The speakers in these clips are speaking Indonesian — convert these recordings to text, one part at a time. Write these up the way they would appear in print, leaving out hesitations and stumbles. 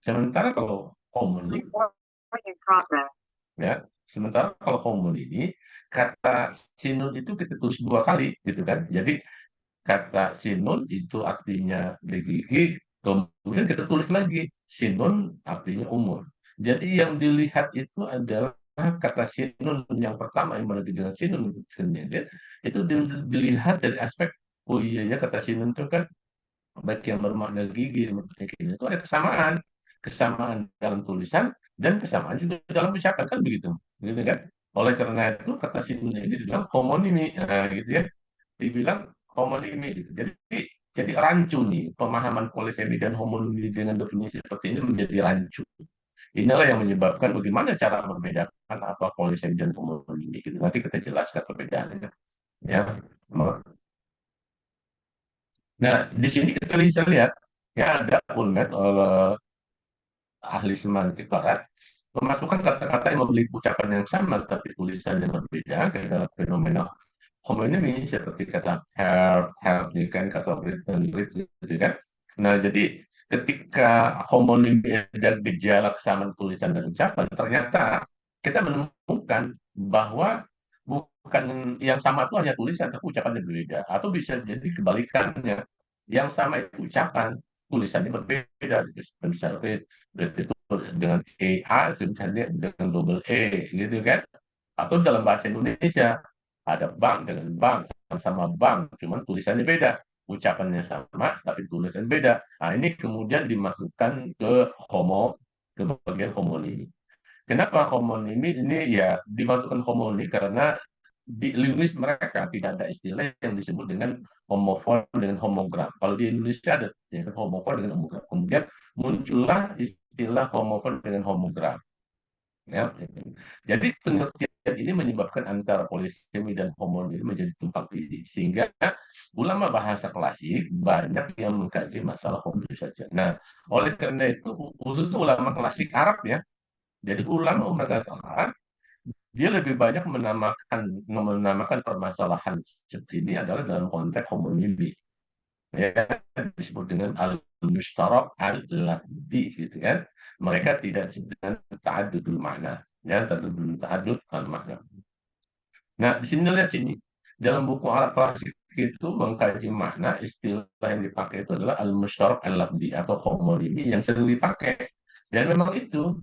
Sementara kalau homoni, ya, sementara kalau homoni ini kata sinun itu kita tulis dua kali, gitu kan? Jadi kata sinun itu artinya gigi, kemudian kita tulis lagi sinun artinya umur. Jadi yang dilihat itu adalah kata sinun yang pertama yang berarti dengan sinun kemudian itu dilihat dari aspek, oh iya ya, kata sinun itu kan baik yang bermakna gigi maksudnya gini, itu ada kesamaan, kesamaan dalam tulisan dan kesamaan juga dalam ucapan, kan begitu, gitu kan. Oleh karena itu kata sinun ini dibilang homonimi, nah, gitu ya, dibilang homonimi gitu. Jadi rancu nih pemahaman polisemi dan homonimi dengan definisi seperti ini menjadi rancu. Inilah yang menyebabkan bagaimana cara membedakan apa polisemi dan homonimi gitu. Nanti kita jelaskan perbedaannya ya. Nah, di sini kita bisa lihat ya ada Ulmed, ahli semantik barat, memasukkan kata-kata yang memiliki ucapan yang sama tapi tulisan yang berbeda ke dalam fenomena homonimi seperti kata help ini kan, kata written read gitu kan. Nah, jadi ketika homonimi ada gejala kesamaan tulisan dan ucapan, ternyata kita menemukan bahwa bukan yang sama itu hanya tulisan tapi ucapannya berbeda, atau bisa jadi kebalikannya, yang sama itu ucapan tulisannya berbeda gitu. Misalnya read itu dengan EA, misalnya dengan double E gitu kan, atau dalam bahasa Indonesia ada bank dengan bank, sama-sama bank, cuman tulisannya beda, ucapannya sama tapi tulisannya beda. Nah, ini kemudian dimasukkan ke ke bagian homoni. Kenapa homoni ini ya dimasukkan homoni karena di linguis mereka tidak ada istilah yang disebut dengan homofon dengan homogram. Kalau di Indonesia ada ya, homofon dengan homogram. Kemudian muncullah istilah homofon dengan homogram. Ya. Jadi pengertian ini menyebabkan antara polisemi dan homoni menjadi tumpang tindih, sehingga ulama bahasa klasik banyak yang mengkaji masalah homoni saja. Nah, oleh karena itu khususnya ulama klasik Arab ya, jadi ulama bahasa Arab dia lebih banyak menamakan permasalahan seperti ini adalah dalam konteks homonimi, ya, disebut dengan al-mustarak al-lafzi gitu kan. Mereka tidak disebut dengan ta'adudul makna, ya, ta'adud al-makna. Nah, di sini lihat sini, dalam buku Arab klasik itu mengkaji makna, istilah yang dipakai itu adalah al-mustarak al-lafzi atau homonimi yang sering dipakai. Dan memang itu,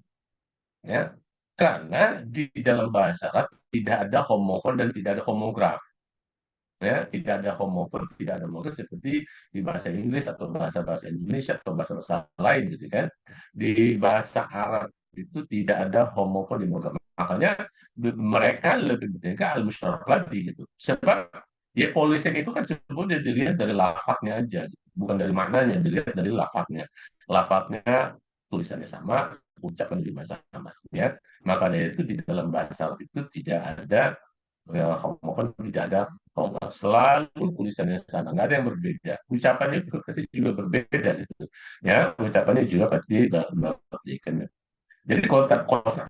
ya, karena di dalam bahasa Arab tidak ada homofon dan tidak ada homograf, ya, tidak ada homofon, tidak ada homograf seperti di bahasa Inggris atau bahasa-bahasa Indonesia atau bahasa-bahasa lain gitu kan. Di bahasa Arab itu tidak ada homofon dan homograf, makanya mereka lebih menjaga al musyarak lagi gitu, sebab ya polisen itu kan sebetulnya dilihat dari lafadznya aja, bukan dari maknanya, dilihat dari lafadznya tulisannya sama, ucapan juga sama, ya. Maka dari itu di dalam bahasa Arab itu tidak ada, ya, mohon tidak ada koma, selalu tulisannya sama, nggak ada yang berbeda, ucapannya juga pasti juga berbeda gitu, ya, ucapannya juga pasti berbeda. Jadi kata bahasa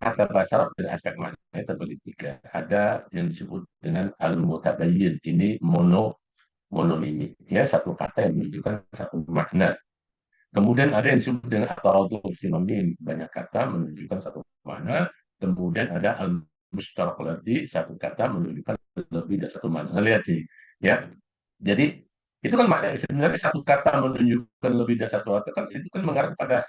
Arab dari aspek maknanya terbagi tiga. Ada yang disebut dengan al-mutabayyin, ini mononimi, ya, satu kata yang menunjukkan satu makna. Kemudian ada yang disebut dengan at-taraduf sinonim, banyak kata menunjukkan satu makna. Kemudian ada al-mustarak ladzi, satu kata menunjukkan lebih dari satu makna. Lihat sih, ya. Jadi itu kan makna sebenarnya satu kata menunjukkan lebih dari satu kata, kan itu kan mengarah pada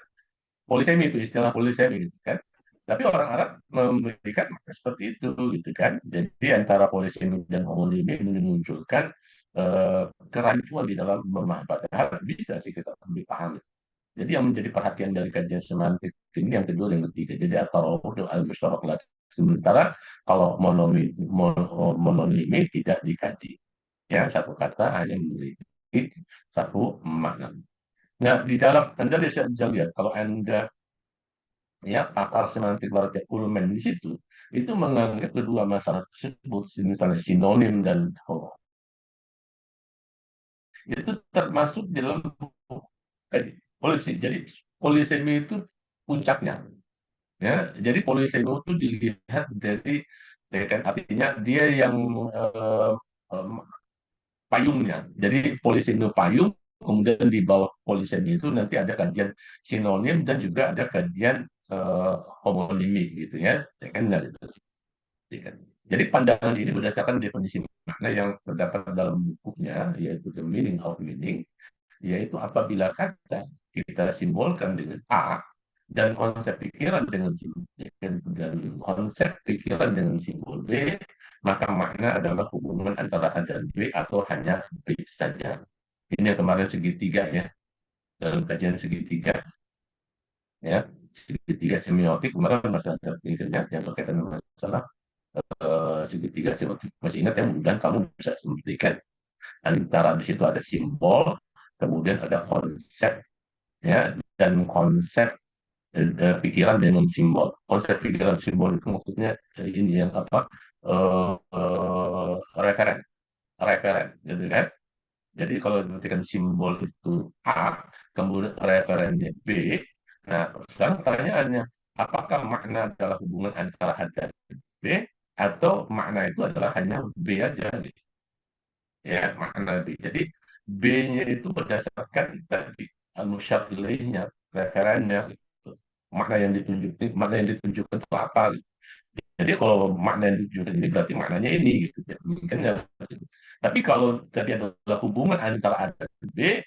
polisemi, itu istilah polisemi gitu kan. Tapi orang Arab memberikan makna seperti itu gitu kan. Jadi antara polisemi dan homonimi memunculkan kerancuan di dalam memahami, padahal bisa sih kita lebih paham. Jadi yang menjadi perhatian dari kajian semantik ini yang kedua dan ketiga. Jadi at-tarawud al-musyarak. Sementara kalau mononimi tidak dikaji. Ya, satu kata hanya memiliki satu makna. Nah, di dalam Anda bisa lihat kalau Anda, ya, pakar semantik barat ya, Ullmann di situ itu menganggap kedua masalah tersebut, misalnya sinonim dan itu termasuk dalam polisi. Jadi polisemi itu puncaknya. Ya, jadi polisemi itu dilihat dari, ya kan, artinya dia yang eh, em, payungnya. Jadi polisemi itu payung, kemudian di bawah polisemi itu nanti ada kajian sinonim dan juga ada kajian homonimi gitu ya. Ya kan, nah, gitu. Ya kan? Jadi pandangan ini berdasarkan definisi makna yang terdapat dalam bukunya, yaitu The Meaning of Meaning, yaitu apabila kata kita simbolkan dengan A dan konsep pikiran dan konsep pikiran dengan simbol B, maka makna adalah hubungan antara A dan B atau hanya B saja. Ini yang kemarin segitiga ya, dalam kajian segitiga ya, segitiga semiotik kemarin masih ada pikirnya yang berkaitan dengan masalah segitiga semiotik. Masih ingat ya, mudah kamu bisa membuktikan antara di situ ada simbol, kemudian ada konsep ya, dan konsep pikiran dengan simbol. Konsep pikiran simbol itu maksudnya ini yang apa? Referen, referen, gitu kan? Jadi kalau diberikan simbol itu A, kemudian referennya B, nah sekarang pertanyaannya, apakah makna adalah hubungan antara A dan B, atau makna itu adalah hanya B aja, gitu? Ya, makna B. Jadi B-nya itu berdasarkan tadi al-musyar ilaihnya, referennya, gitu. Makna yang ditunjukkan itu apa, gitu. Jadi kalau makna yang ditunjukkan ini berarti maknanya ini gitu. Ya, mungkin ya, gitu. Tapi kalau tadi adalah hubungan antara A dan B,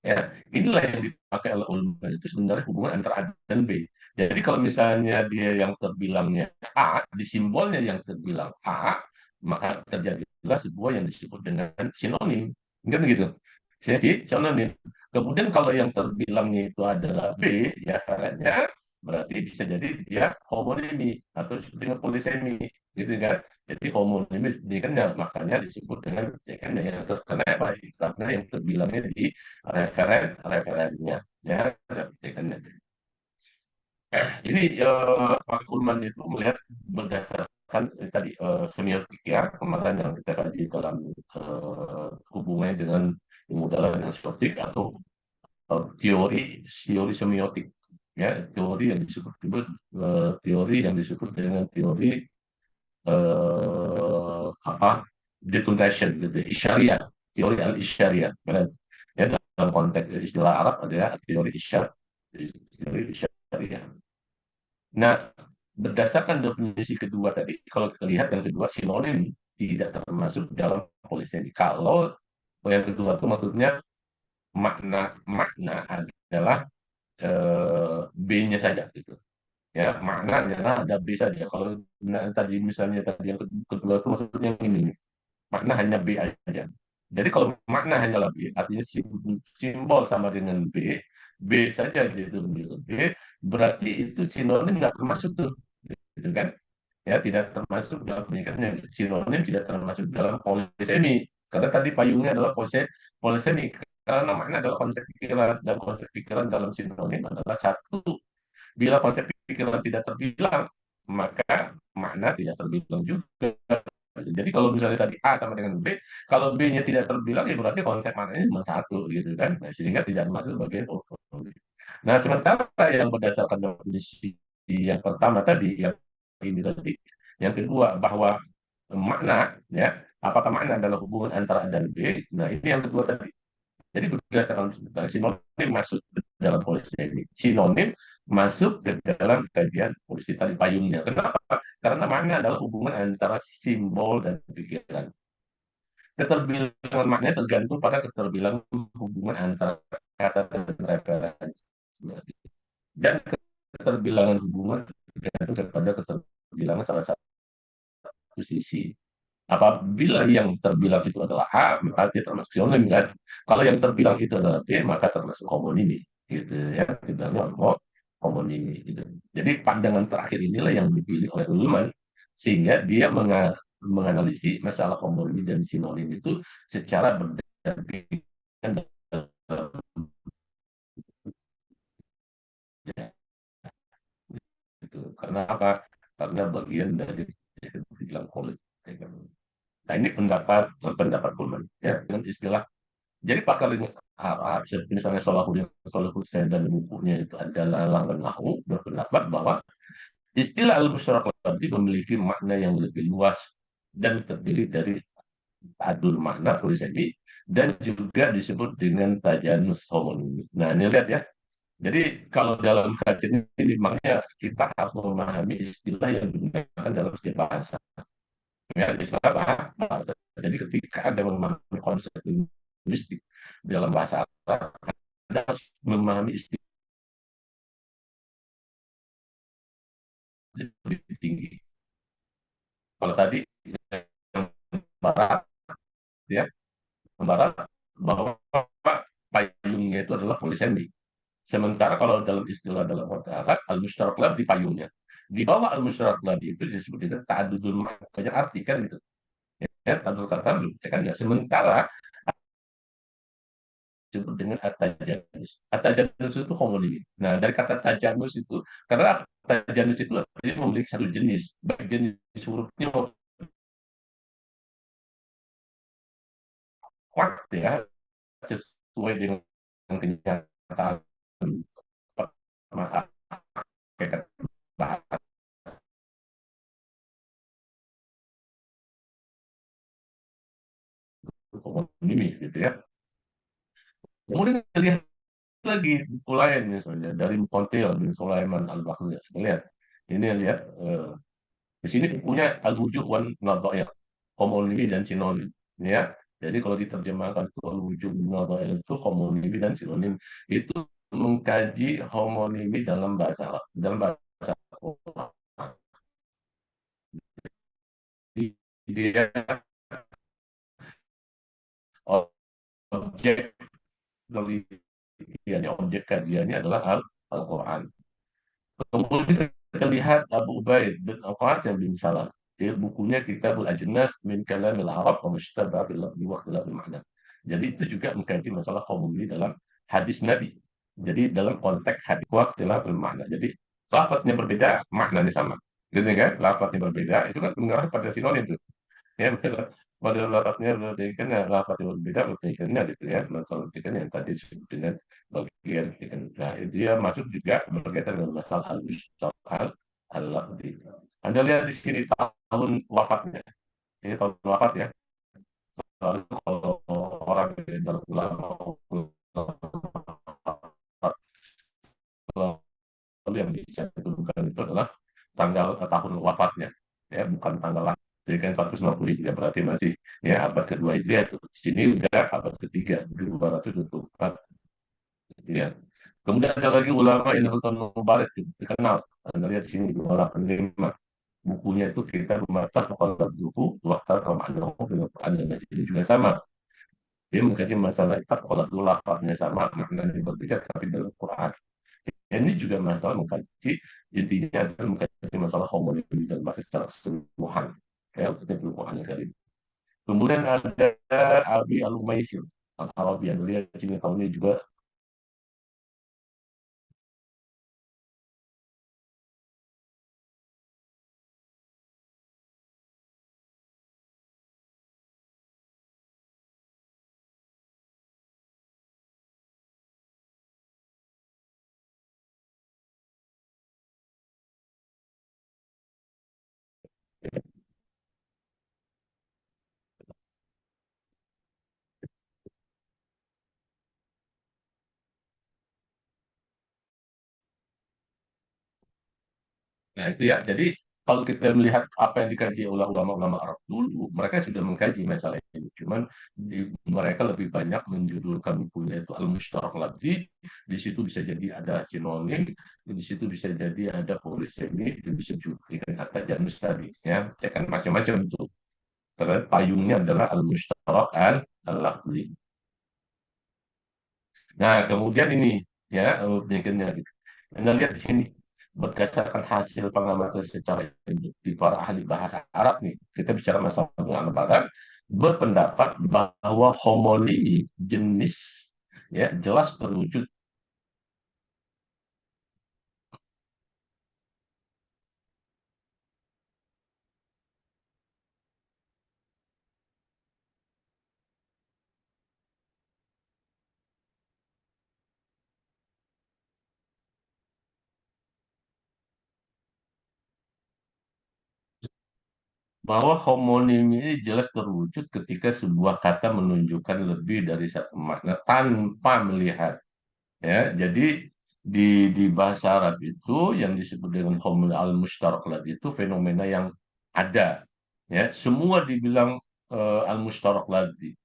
ya, inilah yang dipakai oleh ulama itu sebenarnya hubungan antara A dan B. Jadi kalau misalnya dia yang terbilangnya A, di simbolnya yang terbilang A, maka terjadilah sebuah yang disebut dengan sinonim. Kan gitu. Saya sih sinonim. Kemudian kalau yang terbilangnya itu adalah B, ya caranya berarti bisa jadi dia homonimi atau disebut dengan polisemi, gitu kan. Jadi homonimi ini kan ya, makanya disebut dengan ya kan, yang terkena apa? Karena yang terbilangnya di referennya ya, kan. Ini Pak Kulman itu melihat berdasarkan tadi semiotik ya, kemarin yang kita kaji dalam hubungannya dengan modal dengan semiotik atau teori semiotik ya, teori yang disebut dengan teori apa, detonation gitu, isyariat, teori al isyariat ya, dalam konteks istilah Arab adalah teori isyar, teori isyariat. Nah, berdasarkan definisi kedua tadi, kalau kita lihat yang kedua sinonim tidak termasuk dalam polisemi. Kalau yang kedua itu maksudnya makna adalah B-nya saja gitu. Ya, makna adalah ada B saja. Kalau tadi misalnya tadi yang kedua itu maksudnya yang ini, makna hanya B aja. Jadi kalau makna hanyalah B, artinya simbol sama dengan B, B saja gitu menunjukkan B, berarti itu sinonim nggak termasuk tuh, gitu kan? Ya, tidak termasuk dalam pernikahannya. Sinonim tidak termasuk dalam polisemi. Karena tadi payungnya adalah polisemi. Karena makna adalah konsep pikiran, dan konsep pikiran dalam sinonim adalah satu. Bila konsep pikiran tidak terbilang, maka makna tidak terbilang juga. Jadi kalau misalnya tadi A sama dengan B, kalau B-nya tidak terbilang, ya berarti konsep maknanya cuma satu, gitu kan? Nah, sehingga tidak masuk bagian ortogonis. Nah, sementara yang berdasarkan definisi yang pertama tadi, yang ini tadi, yang kedua bahwa makna, ya, apakah makna adalah hubungan antara A dan B? Nah, ini yang kedua tadi. Jadi berdasarkan sinonim masuk ke dalam polisi ini. Sinonim masuk ke dalam kajian polisi tadi payungnya. Kenapa? Karena makna adalah hubungan antara simbol dan pikiran. Keterbilangan maknanya tergantung pada keterbilangan hubungan antara kata dan referensi. Dan keterbilangan hubungan tergantung kepada keterbilangan salah satu sisi. Apabila yang terbilang itu adalah A, maka dia termasuk sinonim kan. Kalau yang terbilang itu adalah B, maka termasuk homonimi, gitu ya. Tidak mau homonimi, gitu. Jadi pandangan terakhir inilah yang dipilih oleh Ullmann, sehingga dia menganalisis masalah homonimi dan sinonim itu secara berdampingan. Gitu. Karena apa? Karena bagian dari bilang politik. Nah, ini pendapat Ullmann ya, dengan istilah. Jadi pakar linguistik Arab, seperti misalnya Salahuddin dan bukunya itu adalah Langan Nahu, berpendapat bahwa istilah al-musyarakah tadi memiliki makna yang lebih luas dan terdiri dari adul makna polisemi dan juga disebut dengan tajanus homonimi. Nah, ini lihat ya. Jadi kalau dalam kajian ini makanya kita harus memahami istilah yang digunakan dalam setiap bahasa. Ya, istilah bahasa. Jadi ketika ada memahami konsep linguistik dalam bahasa Arab, Anda harus memahami istilah yang lebih tinggi. Kalau tadi yang barat ya, barat bahwa payungnya itu adalah polisemi. Sementara kalau dalam istilah dalam bahasa Arab, al-mustarak di payungnya. Di bawah al-mustarak itu disebut dengan ta'adudul banyak arti kan gitu. Ya, ta'adudul kata kan ya. Sementara disebut dengan atajanus. Atajanus itu homonim. Nah, dari kata tajanus itu, karena tajanus itu artinya memiliki satu jenis, baik jenis hurufnya kuat ya, sesuai dengan kenyataan bahasa homonim gitu ya. Kemudian lihat lagi buku lain misalnya dari Montel bin Sulaiman Al-Bakri. Lihat, ini lihat di sini bukunya Al-Wujuh wan Nadhair, homonimi dan sinonim. Ya, jadi kalau diterjemahkan itu Al-Wujuh wan Nadhair itu homonimi dan sinonim itu mengkaji homonimi dalam bahasa Arab, dalam bahasa Arab. Dia objek penelitiannya, objek kajiannya adalah Al-Quran. Kemudian kita lihat Abu Ubaid bin Al-Qasim bin Salam. Dia bukunya Kitabul Ajnas min Kalamil Arab wa Mushtabah bil Lafzi wa Ikhtilafil Ma'na. Jadi itu juga mengkaji masalah homili dalam hadis Nabi. Jadi dalam konteks hadis wa Ikhtilafil Ma'na. Jadi lafadznya berbeda, maknanya sama. Gitu kan? Lafadznya berbeda, itu kan mengarah pada sinonim itu. Ya, pada lafadznya berartikan ya lafadz yang berbeda berartikannya gitu ya. Masalah berartikan yang tadi disebut dengan bagian kan. Nah, dia masuk juga berkaitan dengan masalah al-mustaqal al-lafzi. Anda lihat di sini tahun wafatnya. Ini tahun wafat ya. Lalu kalau orang dalam ulama lalu yang dicantumkan itu adalah tanggal tahun wafatnya, ya bukan tanggal lahir. Jadi kan 150 Hijriah berarti masih ya abad kedua Hijriah itu. Di sini udah abad ketiga 1224 Hijriah. Kemudian ada lagi ulama yang Mubarak terkenal. Anda lihat di sini dua orang penerima bukunya itu kita membaca kalau buku waktu Ramadan dengan Quran dan ini juga sama. Dia mengkaji masalah itu kalau dulu lafaznya sama maknanya berbeda tapi dalam Quran. Ini juga masalah mengkaji intinya adalah mengkaji masalah homonim dan bahasa secara keseluruhan. Ya, keseluruhan kali. Kemudian ada Abi Al-Umaisir. Al-Arabi yang lihat di sini tahunnya juga nah itu ya. Jadi kalau kita melihat apa yang dikaji oleh ulama-ulama Arab dulu, mereka sudah mengkaji masalah ini. Cuman mereka lebih banyak menjudulkan bukunya itu Al-Mushtarak Lafzi. Di situ bisa jadi ada sinonim, di situ bisa jadi ada polisemi, itu bisa juga dengan kata janus tadi. Ya, kan macam-macam itu. Karena payungnya adalah Al-Mushtarak Al-Lafzi. Nah, kemudian ini ya berikutnya. Anda lihat di sini berdasarkan hasil pengamatan secara induktif para ahli bahasa Arab nih, kita bicara masalah pengamatan berpendapat bahwa homonimi jenis ya jelas terwujud. bahwa homonim ini jelas terwujud ketika sebuah kata menunjukkan lebih dari satu makna tanpa melihat. Ya, jadi di bahasa Arab itu yang disebut dengan homonim al-mushtarak itu fenomena yang ada. Ya, semua dibilang al-mushtarak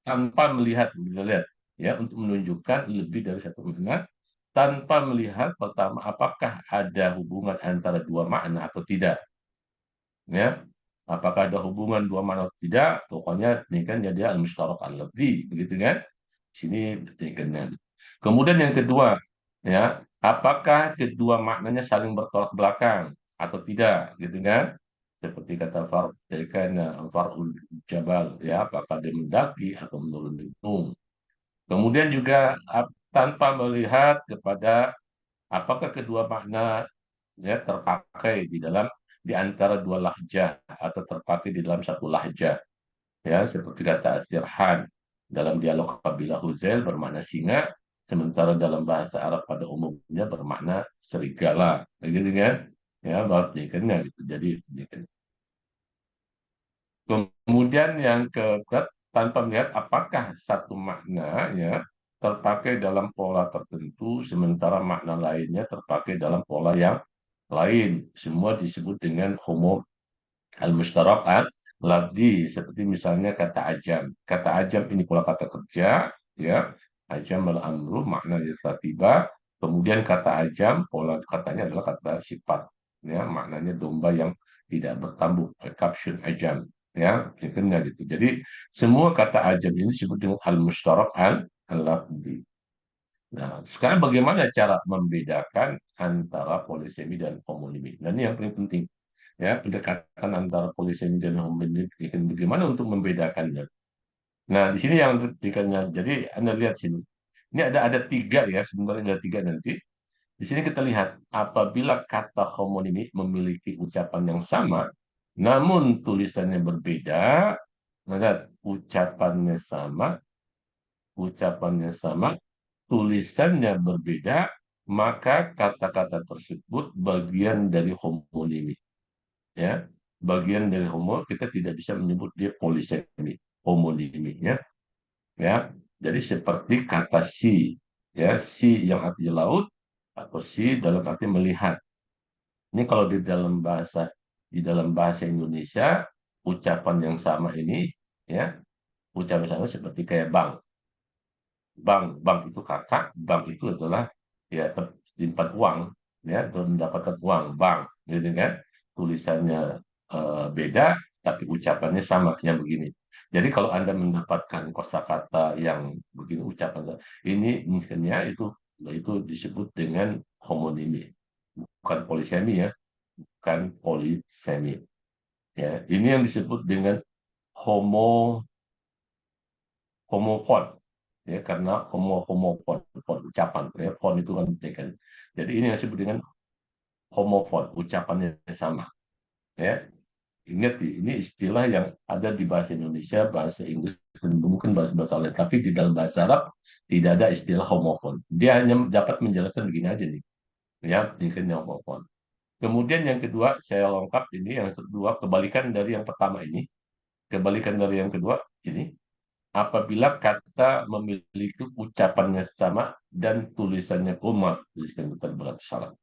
tanpa melihat, bisa lihat, ya, untuk menunjukkan lebih dari satu makna tanpa melihat pertama apakah ada hubungan antara dua makna atau tidak, ya, apakah ada hubungan dua makna atau tidak, pokoknya ini kan jadi al-mushtarak al-lafzi, begitu kan, sini demikiannya. Kemudian yang kedua, ya, apakah kedua maknanya saling bertolak belakang atau tidak, gitu kan, seperti kata kan farul jabal, ya, apakah dia mendaki atau menurun gunung. Kemudian juga tanpa melihat kepada apakah kedua makna, ya, terpakai di antara dua lahjah atau terpakai di dalam satu lahjah, ya, seperti kata Asirhan dalam dialog kabilah Huzail bermakna singa, sementara dalam bahasa Arab pada umumnya bermakna serigala, begitu kan, ya, bahwa gitu, jadi kan. Kemudian yang keempat, tanpa melihat apakah satu makna, ya, terpakai dalam pola tertentu sementara makna lainnya terpakai dalam pola yang lain, semua disebut dengan homo al-mushtarak al-lafzi, seperti misalnya kata ajam. Kata ajam ini pola kata kerja, ya. Ajam al-amru makna tiba. Kemudian kata ajam pola katanya adalah kata sifat, ya, maknanya domba yang tidak bertambuk, caption ajam, ya, artinya gitu. Jadi semua kata ajam ini disebut dengan al-mushtarak al-lafzi. Nah, sekarang bagaimana cara membedakan antara polisemi dan homonimi? Nah, ini yang paling penting. Ya, pendekatan antara polisemi dan homonimi, bagaimana untuk membedakannya. Nah, di sini yang diberikannya. Jadi, Anda lihat sini. Ini ada tiga, ya, sebenarnya ada tiga nanti. Di sini kita lihat, apabila kata homonimi memiliki ucapan yang sama, namun tulisannya berbeda, maka ucapannya sama, tulisannya berbeda, maka kata-kata tersebut bagian dari homonimi. Ya, bagian dari homo, kita tidak bisa menyebut dia polisemi, homonimi, ya. Ya, jadi seperti kata si, ya, si yang artinya laut atau si dalam arti melihat. Ini kalau di dalam bahasa Indonesia, ucapan yang sama ini, ya, ucapan sama seperti kayak bank. Bank itu kakak, bank itu adalah, ya, simpan uang, ya, atau mendapatkan uang, bank, gitu kan. Tulisannya beda, tapi ucapannya sama, yang begini. Jadi kalau Anda mendapatkan kosakata yang begini ucapan ini, mungkinnya itu disebut dengan homonimi, bukan polisemi, ya, bukan polisemi. Ya, ini yang disebut dengan homo homofon, ya, karena homofon, fon ucapan, ya, fon itu kan. Jadi ini yang disebut dengan homofon, ucapannya sama, ya. Ingat, ini istilah yang ada di bahasa Indonesia, bahasa Inggris, dan mungkin bahasa-bahasa lain, tapi di dalam bahasa Arab tidak ada istilah homofon. Dia hanya dapat menjelaskan begini aja nih, ya, ini homofon. Kemudian yang kedua, saya lengkap ini, yang kedua kebalikan dari yang pertama ini, kebalikan dari yang kedua ini, apabila kata memiliki ucapannya sama dan tulisannya koma, tulisan berarti salah.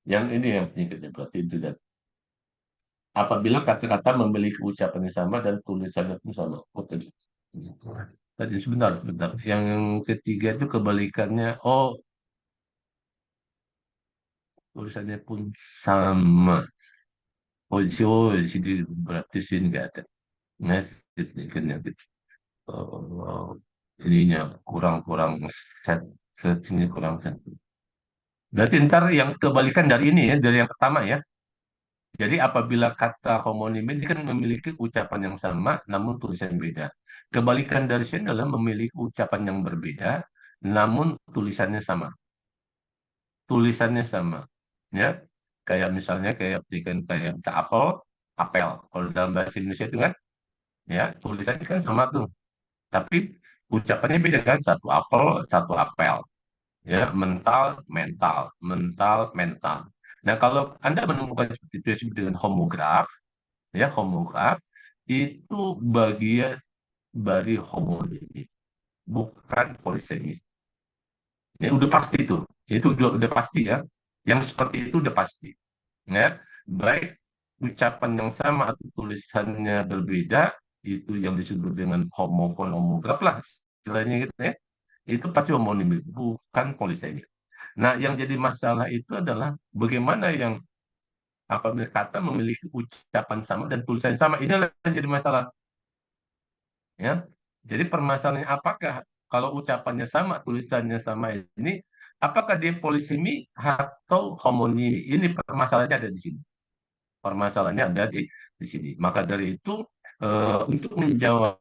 Yang ini yang penyakitnya berarti itu, dan apabila kata-kata memiliki ucapannya sama dan tulisannya pun sama. Oh, tadi sebentar, sebentar. Yang ketiga itu kebalikannya. Oh, tulisannya pun sama. Di sini berarti sini nggak ada. Nah, ini kan yang oh, ininya kurang-kurang set, setnya kurang set. Berarti ntar yang kebalikan dari ini, ya, dari yang pertama, ya. Jadi apabila kata homonim ini kan memiliki ucapan yang sama namun tulisan yang beda. Kebalikan dari sini adalah memiliki ucapan yang berbeda namun tulisannya sama. Tulisannya sama. Ya. Kayak misalnya kayak berikan kayak kata apel, apel. Kalau dalam bahasa Indonesia itu kan, ya, tulisannya kan sama tuh. Tapi ucapannya beda kan, satu apel, satu apel. Ya, mental, mental, mental, mental. Nah, kalau Anda menemukan seperti itu disebut dengan homograf, ya, homograf. itu bagian dari homonimi, bukan polisemi. Ya, udah pasti itu udah pasti ya. Yang seperti itu udah pasti. Ya, baik ucapan yang sama atau tulisannya berbeda, itu yang disebut dengan homofon homograf lah, istilahnya gitu ya. Itu pasti homonimi, bukan polisemi. Nah, yang jadi masalah itu adalah bagaimana yang apabila kata memiliki ucapan sama dan tulisan sama. Inilah yang jadi masalah. Ya. Jadi permasalahannya apakah kalau ucapannya sama, tulisannya sama ini, apakah dia polisemi atau homonimi? Ini permasalahannya ada di sini. Permasalahannya ada di sini. Maka dari itu untuk menjawab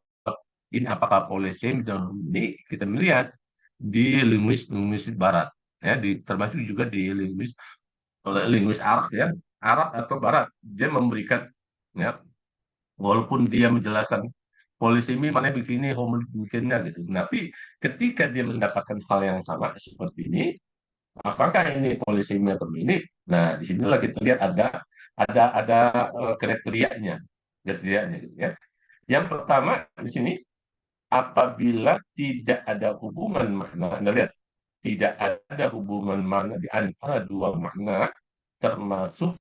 ini apakah polisemi dan ini kita melihat di linguis Barat, ya, termasuk juga di linguis Arab, ya, Arab atau Barat, dia memberikan, ya, walaupun dia menjelaskan polisemi mana begini, homo begini gitu. Tapi ketika dia mendapatkan hal yang sama seperti ini, apakah ini polisemi atau ini? Nah, disinilah kita lihat ada kriterianya, kriterianya gitu ya. Yang pertama di sini apabila tidak ada hubungan makna, Anda lihat tidak ada hubungan makna di antara dua makna termasuk